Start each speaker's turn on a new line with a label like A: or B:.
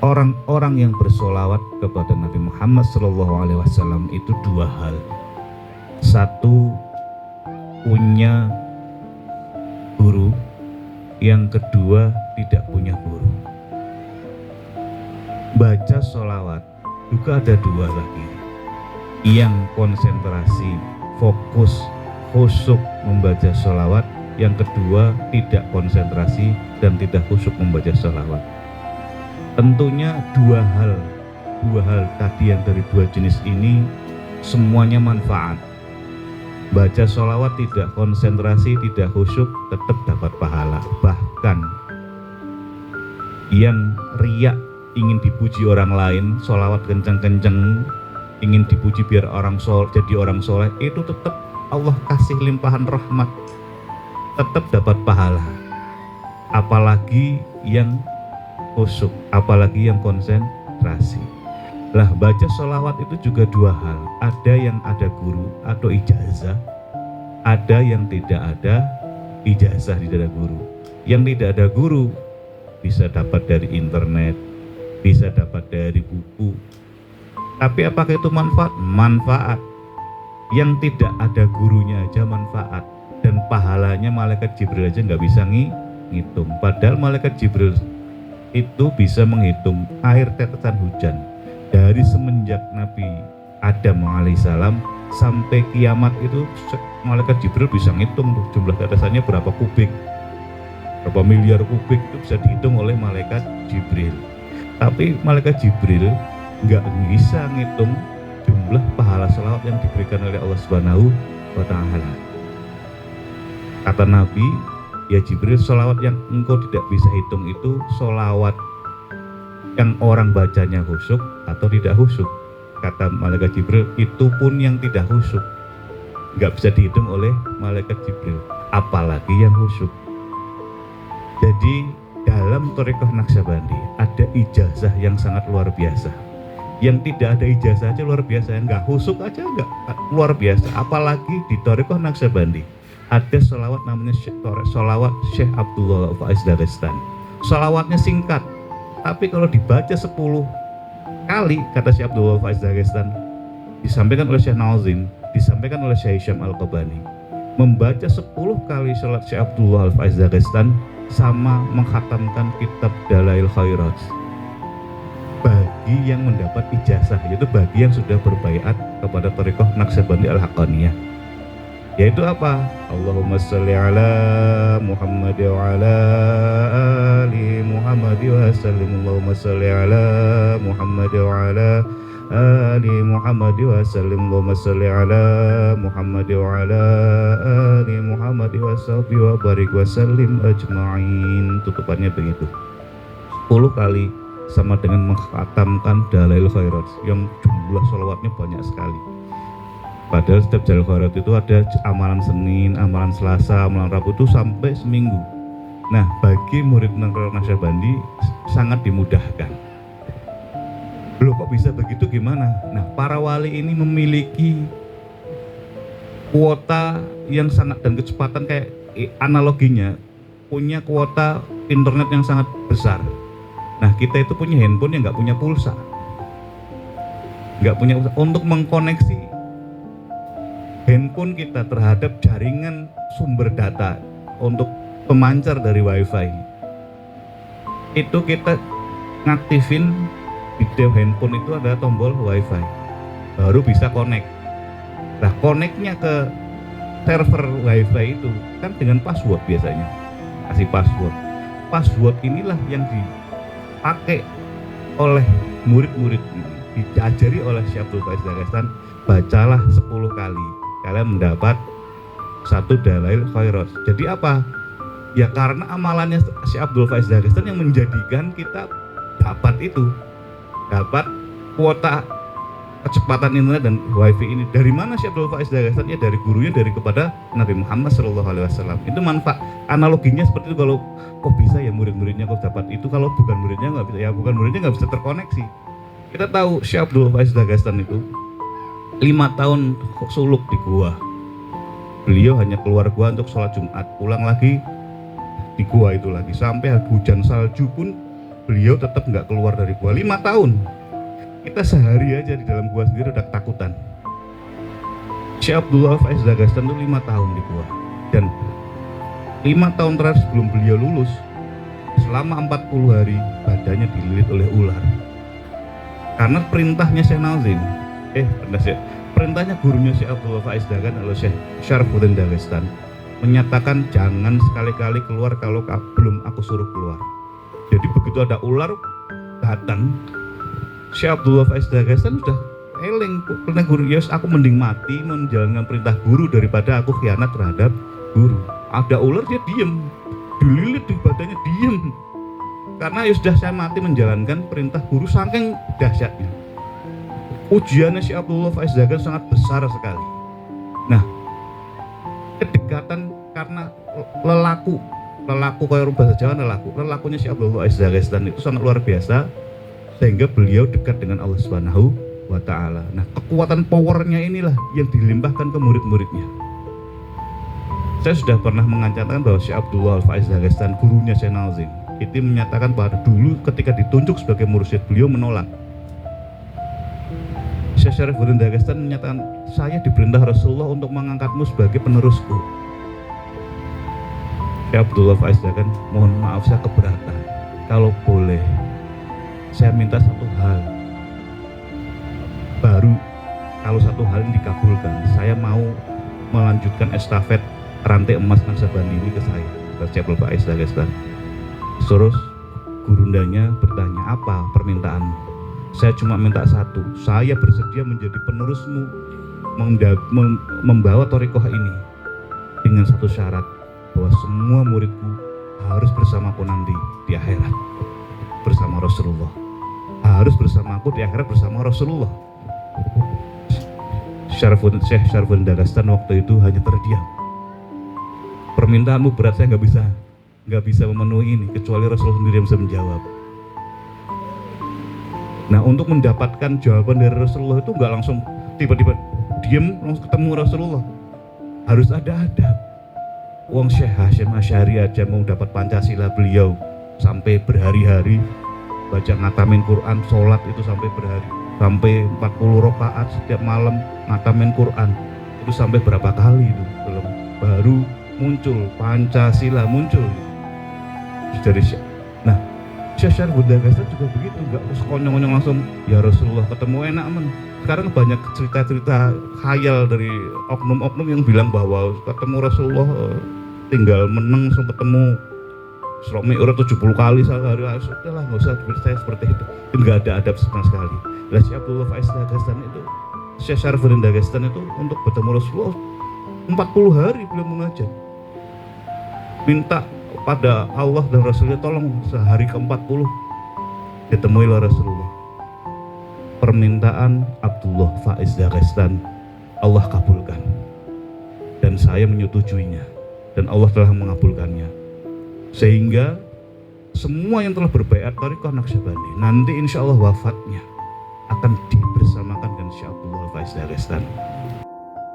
A: Orang-orang yang bersolawat kepada Nabi Muhammad SAW itu dua hal. Satu, punya guru. Yang kedua, tidak punya guru. Baca sholawat juga ada dua lagi. Yang konsentrasi, fokus, khusyuk membaca sholawat. Yang kedua, tidak konsentrasi dan tidak khusyuk membaca sholawat. Tentunya dua hal tadi yang dari dua jenis ini semuanya manfaat. Baca sholawat tidak konsentrasi, tidak khusyuk, tetap dapat pahala. Bahkan yang riak, ingin dipuji orang lain, sholawat kenceng-kenceng, ingin dipuji biar jadi orang soleh, itu tetap Allah kasih limpahan rahmat, tetap dapat pahala. Apalagi yang khusyuk, apalagi yang konsentrasi. Lah, baca sholawat itu juga dua hal. Ada yang ada guru atau ijazah, ada yang tidak ada ijazah, tidak ada guru. Yang tidak ada guru bisa dapat dari internet, bisa dapat dari buku. Tapi apakah itu manfaat? Manfaat. Yang tidak ada gurunya aja manfaat, dan pahalanya malaikat Jibril aja nggak bisa ngitung. Padahal malaikat Jibril itu bisa menghitung air tetesan hujan dari semenjak Nabi Adam alaihissalam sampai kiamat. Itu malaikat Jibril bisa ngitung tuh jumlah tetesannya berapa kubik, berapa miliar kubik, itu bisa dihitung oleh malaikat Jibril. Tapi malaikat Jibril nggak bisa ngitung jumlah pahala sholawat yang diberikan oleh Allah Subhanahu wa Ta'ala. Kata Nabi, ya Jibril, sholawat yang engkau tidak bisa hitung itu sholawat yang orang bacanya khusyuk atau tidak khusyuk. Kata malaikat Jibril, itu pun yang tidak khusyuk nggak bisa dihitung oleh malaikat Jibril, apalagi yang khusyuk. Jadi dalam Thariqah Naqsyabandi ada ijazah yang sangat luar biasa. Yang tidak ada ijazah aja luar biasa, yang nggak khusyuk aja nggak luar biasa, apalagi di Thariqah Naqsyabandi ada sholawat namanya sholawat Syekh Abdullah Faiz Dagestan. Sholawatnya singkat, tapi kalau dibaca 10 kali, kata Syekh Abdullah Faiz Dagestan, disampaikan oleh Syekh Nazim, disampaikan oleh Syekh Hisham Al-Qabani, membaca 10 kali sholat Syekh Abdullah Faiz Dagestan sama menghatamkan kitab Dalail Khairat bagi yang mendapat ijazah, yaitu bagi yang sudah berbaiat kepada Thariqah Naqsyabandi Al-Haqqaniyah. Yaitu apa? Allahumma sholli ala Muhammad wa ala ali Muhammad wa sallim. Allahumma sholli ala Muhammad wa ala ali Muhammad wa sallim. Allahumma sholli ala Muhammad wa ala ali Muhammad wa sahbihi wa barik wa sallim ajma'in. Tutupannya begitu 10 kali, sama dengan menghatamkan Dalail Khairat yang jumlah sholawatnya banyak sekali. Padahal setiap Dalail Khairat itu ada amalan Senin, amalan Selasa, amalan Rabu, itu sampai seminggu. Nah, bagi murid Thariqah Naqsyabandi sangat dimudahkan. Loh, kok bisa begitu, gimana? Nah, para wali ini memiliki kuota yang sangat, dan kecepatan kayak analoginya punya kuota internet yang sangat besar. Nah, kita itu punya handphone yang nggak punya pulsa, untuk mengkoneksi handphone kita terhadap jaringan sumber data untuk pemancar dari wifi. Itu kita ngaktifin di handphone itu ada tombol wifi, baru bisa connect. Nah, connectnya ke server wifi itu kan dengan password, biasanya kasih password inilah yang dipakai oleh murid-murid ini, diajari oleh Syekh Abdul Faiz Dagestan. Bacalah 10 kali, kalian mendapat 1 Dalail Khairat. Jadi apa? Ya karena amalannya Syekh Abdul Faiz Dagestan yang menjadikan kita dapat kuota kecepatan internet dan wifi ini. Dari mana Syekh Abdul Faiz Dagestan? Ya dari gurunya, dari kepada Nabi Muhammad SAW. Itu manfaat. Analoginya seperti itu. Kalau kok bisa ya murid-muridnya kok dapat itu, kalau bukan muridnya nggak bisa. Ya bukan muridnya nggak bisa terkoneksi. Kita tahu Syekh Abdul Faiz Dagestan itu 5 tahun suluk di gua. Beliau hanya keluar gua untuk sholat Jumat, pulang lagi di gua itu lagi, sampai hujan salju pun beliau tetap nggak keluar dari gua 5 tahun. Kita sehari aja di dalam gua sendiri udah ketakutan. Syekh Abdullah Faiz Dagestan itu 5 tahun di gua, dan 5 tahun terakhir sebelum beliau lulus, selama 40 hari badannya dililit oleh ular. Karena perintahnya Syekh Nazim, perintahnya gurunya Syekh Abdullah Faiz Dagestan atau Syekh Syarfuddin Dagestan menyatakan jangan sekali-kali keluar kalau belum aku suruh keluar. Jadi begitu ada ular datang, Syekh Abdullah Faiz Dagestan sudah eling, perintah guru, yes aku mending mati menjalankan perintah guru daripada aku khianat terhadap guru. Ada ular dia diem, dililit di badannya diem, karena ya sudah saya mati menjalankan perintah guru, saking dahsyatnya. Ujiannya Syekh Abdullah Faiz Dagestan sangat besar sekali. Nah, kedekatan karena lelaku kayak bahasa Jawa, lelakunya Syekh Abdullah Faiz Dagestan itu sangat luar biasa, sehingga beliau dekat dengan Allah Subhanahu wa ta'ala. Nah, kekuatan powernya inilah yang dilimpahkan ke murid-muridnya. Saya sudah pernah mengancamkan bahwa Syekh Abdullah Faiz Dagestan, gurunya Syekh Nazim, itu menyatakan bahwa dulu ketika ditunjuk sebagai mursyid, beliau menolak. Syekh Syarfuddin Dagestan menyatakan, saya diperintah Rasulullah untuk mengangkatmu sebagai penerusku. Syekh Abdullah Faiz Dagestan, mohon maaf saya keberatan. Kalau boleh, saya minta satu hal. Baru kalau satu hal yang dikabulkan, saya mau melanjutkan estafet rantai emas Naksabandi ini ke saya, ke Syekh Abdullah Faiz Dagestan. Terus gurundanya bertanya, apa permintaanmu? Saya cuma minta satu, saya bersedia menjadi penerusmu, membawa thariqah ini, dengan satu syarat, bahwa semua muridku harus bersamaku nanti di akhirat bersama Rasulullah, harus bersamaku di akhirat bersama Rasulullah. Syekh Syarfuddin Dagestan waktu itu hanya terdiam. Permintaanmu berat, saya nggak bisa memenuhi ini, kecuali Rasulullah sendiri yang bisa menjawab. Nah, untuk mendapatkan jawaban dari Rasulullah itu nggak langsung tiba-tiba diem langsung ketemu Rasulullah, harus ada adab. Wong Syekh Hasyim Asy'ari aja mau dapat Pancasila beliau sampai berhari-hari baca ngatamin Quran, sholat itu sampai berhari, sampai 40 rakaat setiap malam ngatamin Quran, itu sampai berapa kali itu belum, baru muncul Pancasila muncul dari Syekh. Nah, Syekh Syarfuddin Dagestan juga begitu, nggak sekonyong-konyong langsung ya Rasulullah ketemu enak men. Sekarang banyak cerita-cerita khayal dari oknum-oknum yang bilang bahwa ketemu Rasulullah tinggal meneng langsung ketemu Isra Mi'raj 70 kali sehari. Sudahlah, nggak usah percaya seperti itu nggak ada adab sama sekali. Nah, Syekh Abdullah Faiz Dagestan itu, Syekh Syarfuddin Dagestan itu untuk bertemu Rasulullah 40 hari beliau munajat, minta pada Allah dan Rasulullah tolong sehari ke-40 ditemui oleh Rasulullah. Permintaan Abdullah Faiz Dagestan Allah kabulkan, dan saya menyetujuinya, dan Allah telah mengabulkannya, sehingga semua yang telah berbaiat thariqah Naksabandi nanti insya Allah wafatnya akan dibersamakan dengan Syekh Abdullah Faiz Dagestan.